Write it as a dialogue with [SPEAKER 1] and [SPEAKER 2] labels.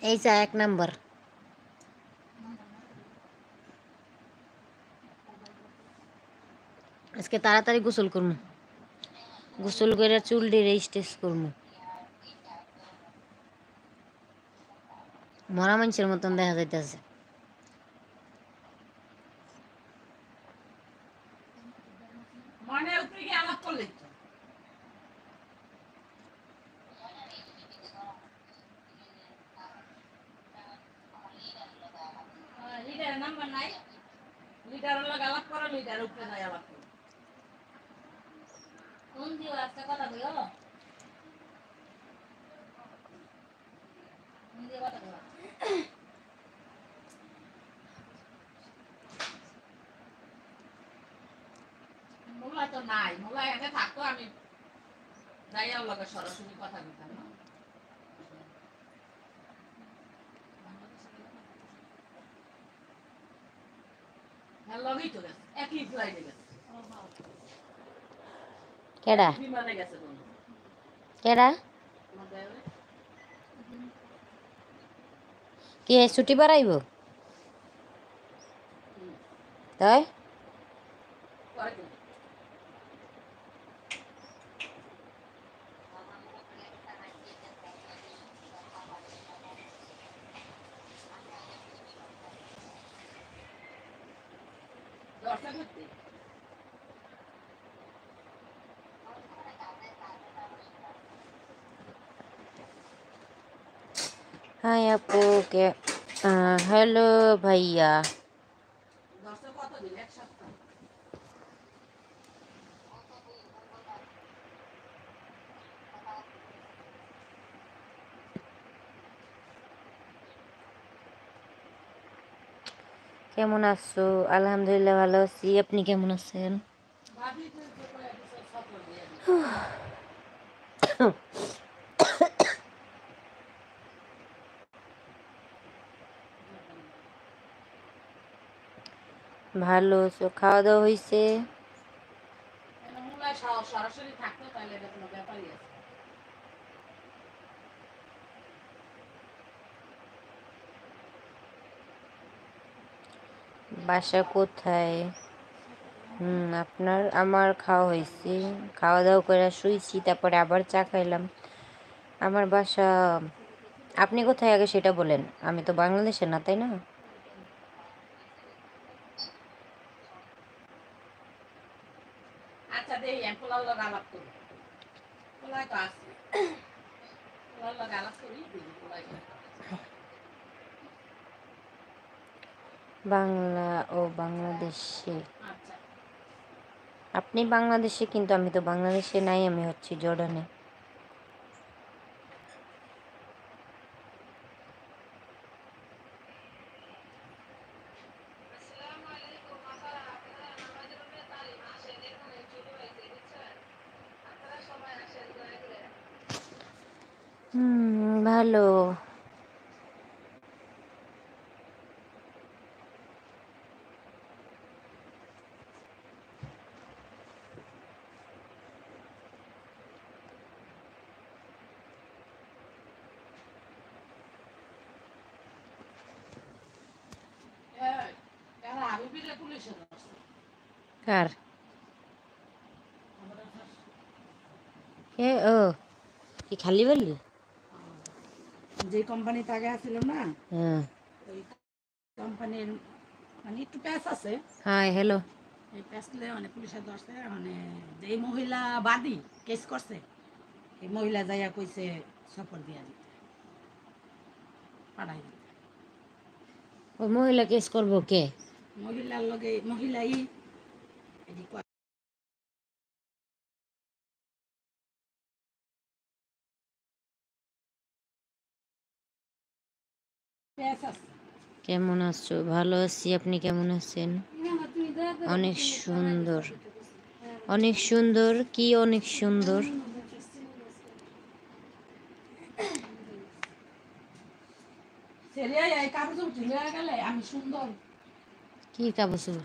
[SPEAKER 1] এই চা 1 নাম্বার। আজকে তাড়াতাড়ি গোসল করবো, গোসল করে চুল দিয়ে স্টেচ করবো। মরা মানুষের মতন দেখা যাইতেছে। মোবাইল তো নাই, মোবাইল এনে থাকতো আমি যাইয়া লগে সরাসরি কথা বলতাম না। হ্যাঁ লগেই তো গেছে, একই ফ্লাইটে গেছে। কেডা বিমানে গেছে কোন কেডা কে ছুটি বাড়াইব তাই? হাই আপু কে হ্যালো ভাইয়া। কেমন আছো? আলহামদুলিল্লাহ ভালো আছি, আপনি কেমন আছেন? ভালো আছো? খাওয়া দাওয়া হয়েছে? সরাসরি থাকতো তাহলে এটা কোনো ব্যাপারই আছে। বাসা কোথায়? আমার খাওয়া হয়েছে, খাওয়া দাওয়া করে শুয়েছি, তারপরে আবার চা খাইলাম। আমার বাসা, আপনি কোথায় আগে সেটা বলেন, আমি তো বাংলাদেশের না, তাই না? আচ্ছা দেই পোলার লগে আলাপ করি, পোলাই তো আছে, পোলার লগে আলাপ করি, পোলাই বাংলা ও বাংলাদেশে। আপনি বাংলাদেশে, কিন্তু আমি তো বাংলাদেশে নাই, আমি হচ্ছি জর্ডানে। ভালো। কার ও কি খালি বললি? যে কোম্পানিতে আগে আছিল না, ওই কোম্পানির মানে একটু প্যাচ আছে। Hi hello. এই প্যাচলে মানে পুলিশে ধরছে, মানে যেই মহিলা বাদী কেস করছে, এই মহিলা যাইয়া কইছে সফর দিয়া দিতে, পাঠাই দিতে। ও মহিলা কেস করবো কে? মহিলার লগে মহিলাই কেমন আছো? ভালো আছি, আপনি কেমন আছেন? অনেক সুন্দর, অনেক সুন্দর। কি অনেক সুন্দর? কি কাপড়?